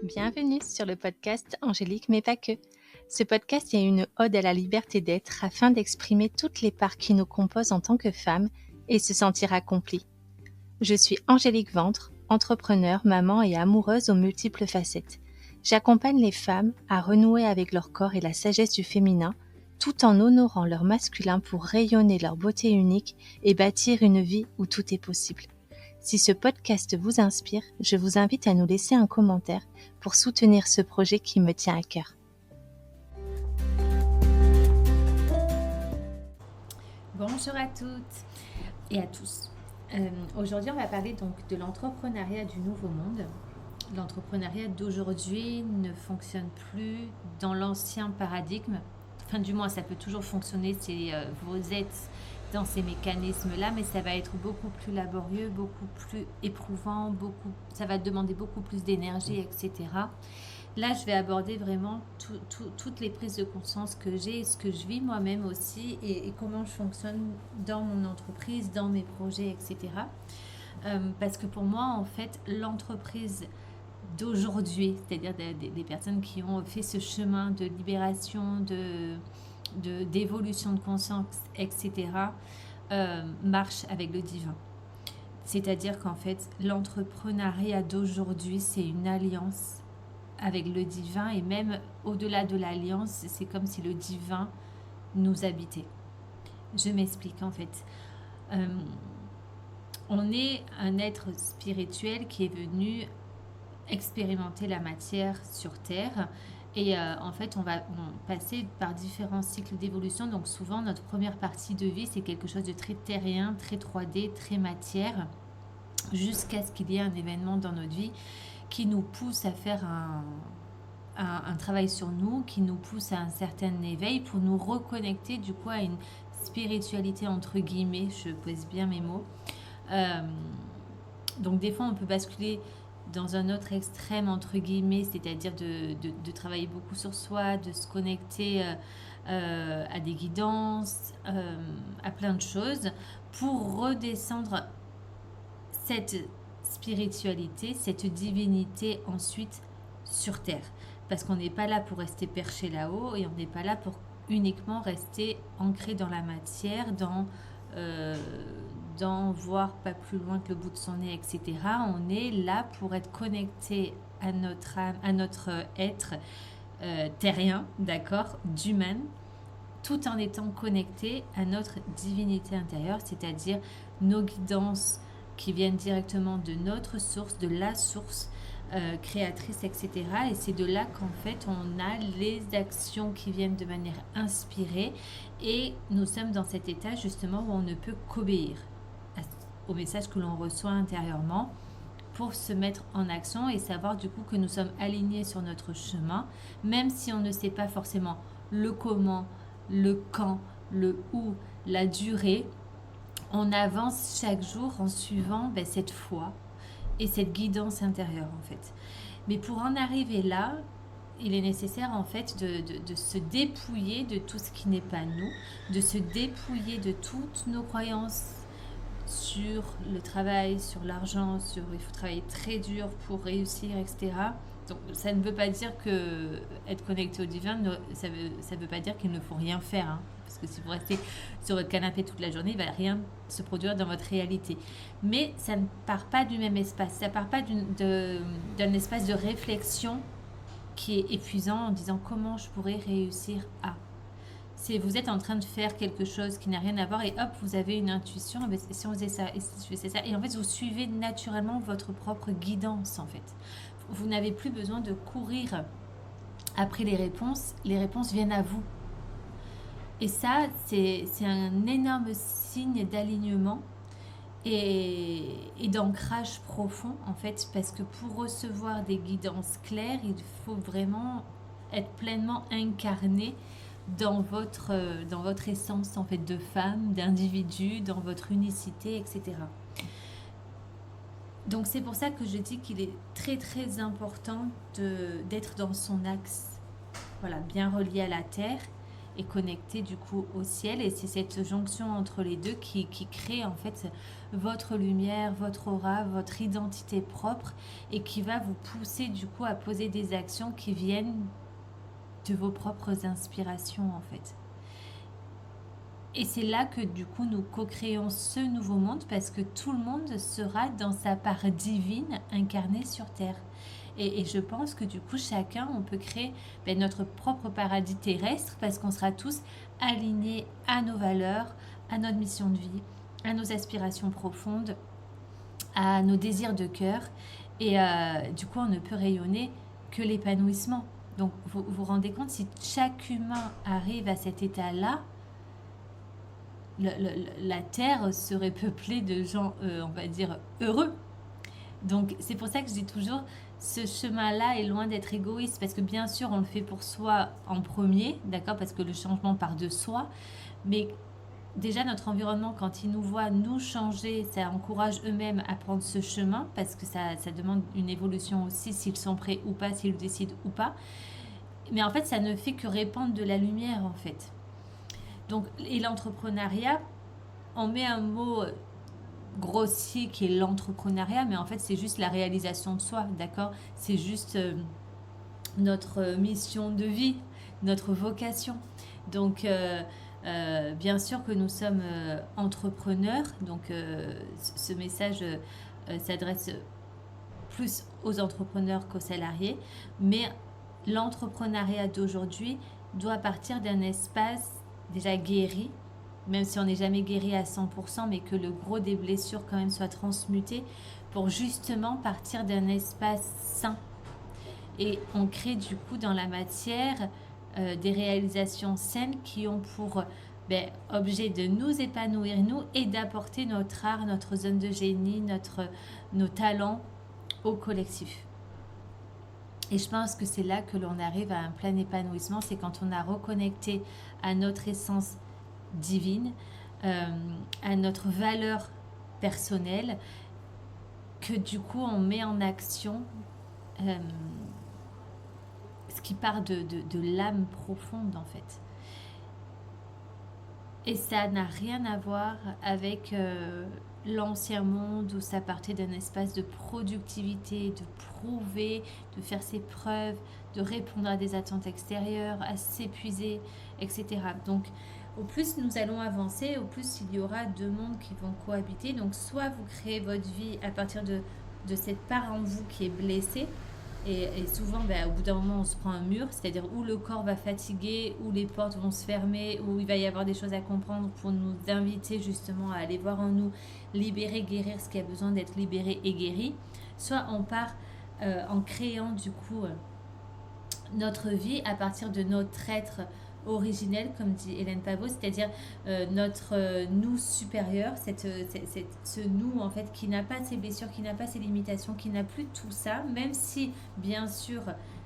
Bienvenue sur le podcast Angélique mais pas que. Ce podcast est une ode à la liberté d'être afin d'exprimer toutes les parts qui nous composent en tant que femmes et se sentir accomplie. Je suis Angélique Ventre, entrepreneure, maman et amoureuse aux multiples facettes. J'accompagne les femmes à renouer avec leur corps et la sagesse du féminin tout en honorant leur masculin pour rayonner leur beauté unique et bâtir une vie où tout est possible. Si ce podcast vous inspire, je vous invite à nous laisser un commentaire pour soutenir ce projet qui me tient à cœur. Bonjour à toutes et à tous. Aujourd'hui, on va parler donc de l'entrepreneuriat du nouveau monde. L'entrepreneuriat d'aujourd'hui ne fonctionne plus dans l'ancien paradigme. Enfin, du moins, ça peut toujours fonctionner si vous êtes dans ces mécanismes-là, mais ça va être beaucoup plus laborieux, beaucoup plus éprouvant, ça va demander beaucoup plus d'énergie, etc. Là, je vais aborder vraiment toutes les prises de conscience que j'ai, ce que je vis moi-même aussi et comment je fonctionne dans mon entreprise, dans mes projets, etc. Parce que pour moi, en fait, l'entreprise d'aujourd'hui, c'est-à-dire des personnes qui ont fait ce chemin de libération, d'évolution de conscience, etc., marche avec le divin. C'est-à-dire qu'en fait, l'entrepreneuriat d'aujourd'hui, c'est une alliance avec le divin, et même au-delà de l'alliance, c'est comme si le divin nous habitait. Je m'explique en fait. On est un être spirituel qui est venu expérimenter la matière sur Terre. Et en fait, on va passer par différents cycles d'évolution. Donc souvent, notre première partie de vie, c'est quelque chose de très terrien, très 3D, très matière, jusqu'à ce qu'il y ait un événement dans notre vie qui nous pousse à faire un travail sur nous, qui nous pousse à un certain éveil pour nous reconnecter du coup à une spiritualité entre guillemets, je pèse bien mes mots. Donc des fois, on peut basculer dans un autre extrême entre guillemets, c'est-à-dire de travailler beaucoup sur soi, de se connecter à des guidances, à plein de choses, pour redescendre cette spiritualité, cette divinité ensuite sur Terre. Parce qu'on n'est pas là pour rester perché là-haut, et on n'est pas là pour uniquement rester ancré dans la matière, dans voir pas plus loin que le bout de son nez, etc. On est là pour être connecté à notre âme, à notre être terrien, d'accord, d'humain, tout en étant connecté à notre divinité intérieure, c'est-à-dire nos guidances qui viennent directement de notre source, de la source créatrice, etc. Et c'est de là qu'en fait on a les actions qui viennent de manière inspirée, et nous sommes dans cet état justement où on ne peut qu'obéir au message que l'on reçoit intérieurement pour se mettre en action et savoir du coup que nous sommes alignés sur notre chemin, même si on ne sait pas forcément le comment, le quand, le où, la durée. On avance chaque jour en suivant cette foi et cette guidance intérieure en fait. Mais pour en arriver là, il est nécessaire en fait de se dépouiller de tout ce qui n'est pas nous, de se dépouiller de toutes nos croyances sur le travail, sur l'argent, sur il faut travailler très dur pour réussir, etc. Donc ça ne veut pas dire que être connecté au divin, ça veut pas dire qu'il ne faut rien faire, hein. Parce que si vous restez sur votre canapé toute la journée, il ne va rien se produire dans votre réalité. Mais ça ne part pas du même espace, ça ne part pas d'un espace de réflexion qui est épuisant en disant comment je pourrais réussir à. Vous êtes en train de faire quelque chose qui n'a rien à voir et hop, vous avez une intuition, si on faisait ça, et si je faisais ça, et en fait vous suivez naturellement votre propre guidance en fait. Vous n'avez plus besoin de courir après les réponses viennent à vous. Et ça, c'est un énorme signe d'alignement et d'ancrage profond en fait, parce que pour recevoir des guidances claires, il faut vraiment être pleinement incarné dans votre essence en fait de femme, d'individu, dans votre unicité, etc. Donc c'est pour ça que je dis qu'il est très très important d'être dans son axe, voilà, bien relié à la terre, est connecté du coup au ciel, et c'est cette jonction entre les deux qui crée en fait votre lumière, votre aura, votre identité propre, et qui va vous pousser du coup à poser des actions qui viennent de vos propres inspirations en fait. Et c'est là que du coup nous co-créons ce nouveau monde, parce que tout le monde sera dans sa part divine incarnée sur Terre. Et je pense que du coup chacun, on peut créer notre propre paradis terrestre, parce qu'on sera tous alignés à nos valeurs, à notre mission de vie, à nos aspirations profondes, à nos désirs de cœur. Et du coup on ne peut rayonner que l'épanouissement. Donc vous vous rendez compte, si chaque humain arrive à cet état-là, la Terre serait peuplée de gens, on va dire, heureux. Donc c'est pour ça que je dis toujours, ce chemin-là est loin d'être égoïste, parce que bien sûr on le fait pour soi en premier, d'accord, parce que le changement part de soi, mais déjà notre environnement, quand il nous voit nous changer, ça encourage eux-mêmes à prendre ce chemin, parce que ça demande une évolution aussi, s'ils sont prêts ou pas, s'ils le décident ou pas. Mais en fait ça ne fait que répandre de la lumière en fait. Donc, et l'entrepreneuriat, on met un mot grossier qui est l'entrepreneuriat, mais en fait c'est juste la réalisation de soi, d'accord? C'est juste notre mission de vie, notre vocation. Donc bien sûr que nous sommes entrepreneurs, donc ce message s'adresse plus aux entrepreneurs qu'aux salariés, mais l'entrepreneuriat d'aujourd'hui doit partir d'un espace déjà guéri, même si on n'est jamais guéri à 100%, mais que le gros des blessures quand même soit transmuté, pour justement partir d'un espace sain. Et on crée du coup dans la matière des réalisations saines qui ont pour objet de nous épanouir, nous, et d'apporter notre art, notre zone de génie, nos talents au collectif. Et je pense que c'est là que l'on arrive à un plein épanouissement, c'est quand on a reconnecté à notre essence divine, à notre valeur personnelle, que du coup on met en action ce qui part de l'âme profonde en fait. Et ça n'a rien à voir avec l'ancien monde où ça partait d'un espace de productivité, de prouver, de faire ses preuves, de répondre à des attentes extérieures, à s'épuiser, etc. Donc au plus nous allons avancer, au plus il y aura deux mondes qui vont cohabiter. Donc soit vous créez votre vie à partir de cette part en vous qui est blessée, et souvent, au bout d'un moment, on se prend un mur, c'est-à-dire où le corps va fatiguer, où les portes vont se fermer, où il va y avoir des choses à comprendre pour nous inviter justement à aller voir en nous, libérer, guérir ce qui a besoin d'être libéré et guéri. Soit on part en créant du coup notre vie à partir de notre être originel, comme dit Hélène Pavot, c'est-à-dire notre nous supérieur, ce nous en fait qui n'a pas ses blessures, qui n'a pas ses limitations, qui n'a plus tout ça, même si bien sûr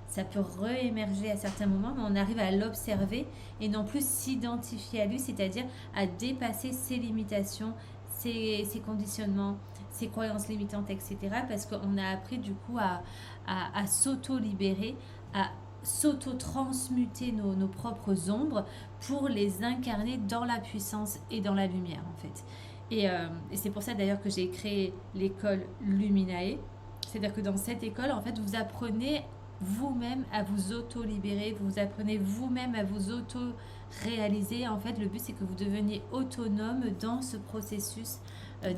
ça peut réémerger à certains moments, mais on arrive à l'observer et non plus s'identifier à lui, c'est-à-dire à dépasser ses limitations, ses conditionnements, ses croyances limitantes, etc. Parce qu'on a appris du coup à s'auto-libérer, à s'auto-transmuter nos propres ombres pour les incarner dans la puissance et dans la lumière en fait. Et c'est pour ça d'ailleurs que j'ai créé l'école Luminae. C'est-à-dire que dans cette école, en fait, vous apprenez vous-même à vous auto-libérer, vous apprenez vous-même à vous auto-réaliser. En fait, le but, c'est que vous deveniez autonome dans ce processus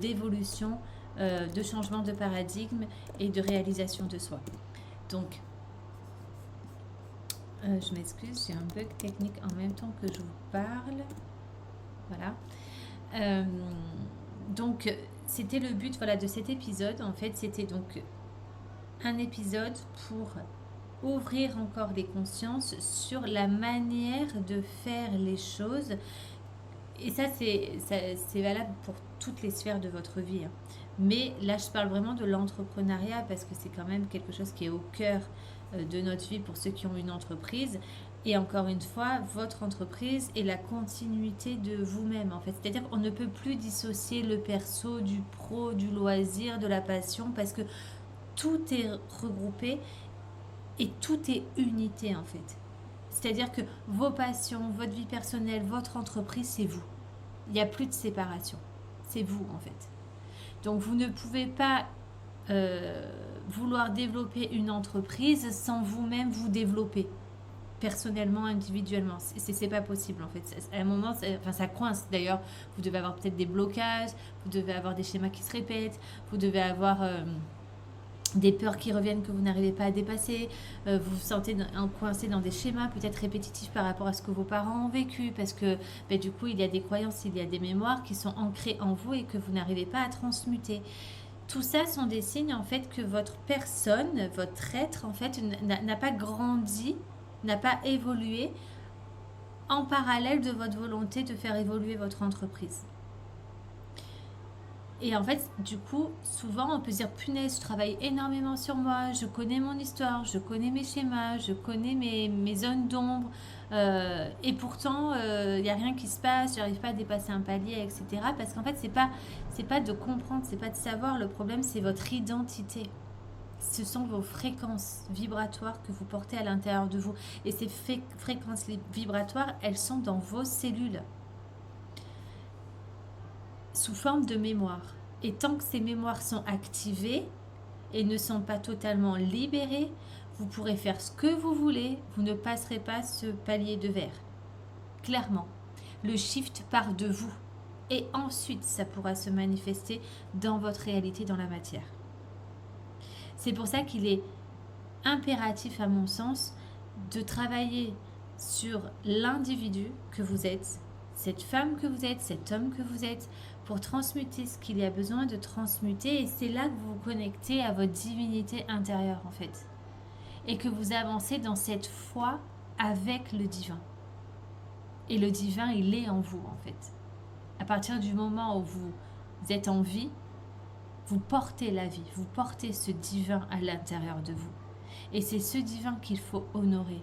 d'évolution, de changement de paradigme et de réalisation de soi. Donc, je m'excuse, j'ai un bug technique en même temps que je vous parle. Voilà. Donc, c'était le but de cet épisode. En fait, c'était donc un épisode pour ouvrir encore les consciences sur la manière de faire les choses. Et ça, c'est valable pour toutes les sphères de votre vie. Mais là, je parle vraiment de l'entrepreneuriat parce que c'est quand même quelque chose qui est au cœur de notre vie pour ceux qui ont une entreprise. Et encore une fois, votre entreprise est la continuité de vous-même en fait. C'est-à-dire qu'on ne peut plus dissocier le perso du pro, du loisir, de la passion, parce que tout est regroupé et tout est unité en fait. C'est-à-dire que vos passions, votre vie personnelle, votre entreprise, c'est vous. Il n'y a plus de séparation. C'est vous, en fait. Donc, vous ne pouvez pas vouloir développer une entreprise sans vous-même vous développer personnellement, individuellement. C'est pas possible, en fait. À un moment, ça coince. D'ailleurs, vous devez avoir peut-être des blocages, vous devez avoir des schémas qui se répètent, vous devez avoir des peurs qui reviennent que vous n'arrivez pas à dépasser, vous vous sentez coincé dans des schémas peut-être répétitifs par rapport à ce que vos parents ont vécu, parce que du coup, il y a des croyances, il y a des mémoires qui sont ancrées en vous et que vous n'arrivez pas à transmuter. Tout ça sont des signes, en fait, que votre personne, votre être, en fait, n'a pas grandi, n'a pas évolué en parallèle de votre volonté de faire évoluer votre entreprise. Et en fait, du coup, souvent, on peut se dire, punaise, je travaille énormément sur moi, je connais mon histoire, je connais mes schémas, je connais mes zones d'ombre, et pourtant, il n'y a rien qui se passe, j'arrive pas à dépasser un palier, etc. Parce qu'en fait, c'est pas de comprendre, c'est pas de savoir, le problème, c'est votre identité. Ce sont vos fréquences vibratoires que vous portez à l'intérieur de vous. Et ces fréquences vibratoires, elles sont dans vos cellules, sous forme de mémoire. Et tant que ces mémoires sont activées et ne sont pas totalement libérées, vous pourrez faire ce que vous voulez, vous ne passerez pas ce palier de verre. Clairement, le shift part de vous. Et ensuite, ça pourra se manifester dans votre réalité, dans la matière. C'est pour ça qu'il est impératif, à mon sens, de travailler sur l'individu que vous êtes, cette femme que vous êtes, cet homme que vous êtes, pour transmuter ce qu'il y a besoin de transmuter. Et c'est là que vous vous connectez à votre divinité intérieure, en fait. Et que vous avancez dans cette foi avec le divin. Et le divin, il est en vous, en fait. À partir du moment où vous êtes en vie, vous portez la vie, vous portez ce divin à l'intérieur de vous. Et c'est ce divin qu'il faut honorer.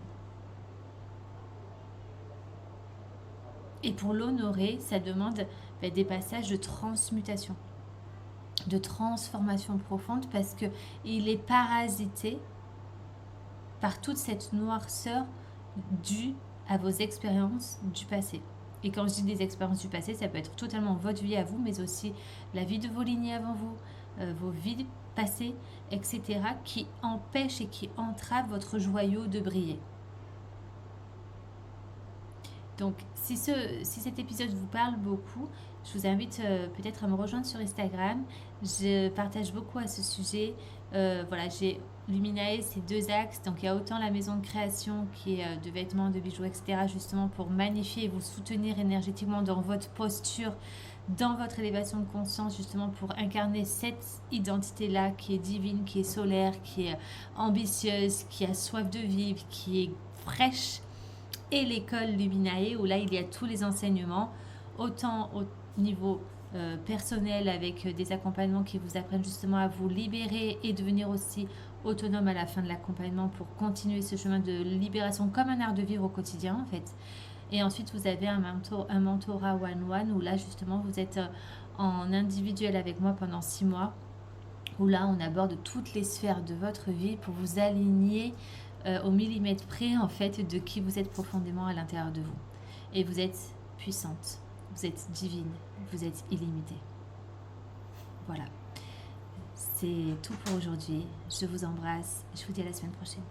Et pour l'honorer, ça demande des passages de transmutation, de transformation profonde, parce qu'il est parasité par toute cette noirceur due à vos expériences du passé. Et quand je dis des expériences du passé, ça peut être totalement votre vie à vous, mais aussi la vie de vos lignées avant vous, vos vies passées, etc., qui empêchent et qui entravent votre joyau de briller. Donc, si cet épisode vous parle beaucoup, je vous invite peut-être à me rejoindre sur Instagram. Je partage beaucoup à ce sujet. Voilà, j'ai Luminae, c'est 2 axes. Donc, il y a autant la maison de création qui est de vêtements, de bijoux, etc., justement pour magnifier et vous soutenir énergétiquement dans votre posture, dans votre élévation de conscience, justement pour incarner cette identité-là qui est divine, qui est solaire, qui est ambitieuse, qui a soif de vivre, qui est fraîche. Et l'école Luminae, où là il y a tous les enseignements, autant au niveau personnel avec des accompagnements qui vous apprennent justement à vous libérer et devenir aussi autonome à la fin de l'accompagnement pour continuer ce chemin de libération comme un art de vivre au quotidien, en fait. Et ensuite vous avez un mentorat one-one où là justement vous êtes en individuel avec moi pendant 6 mois, où là on aborde toutes les sphères de votre vie pour vous aligner au millimètre près, en fait, de qui vous êtes profondément à l'intérieur de vous. Et vous êtes puissante, vous êtes divine, vous êtes illimitée. Voilà. C'est tout pour aujourd'hui. Je vous embrasse. Je vous dis à la semaine prochaine.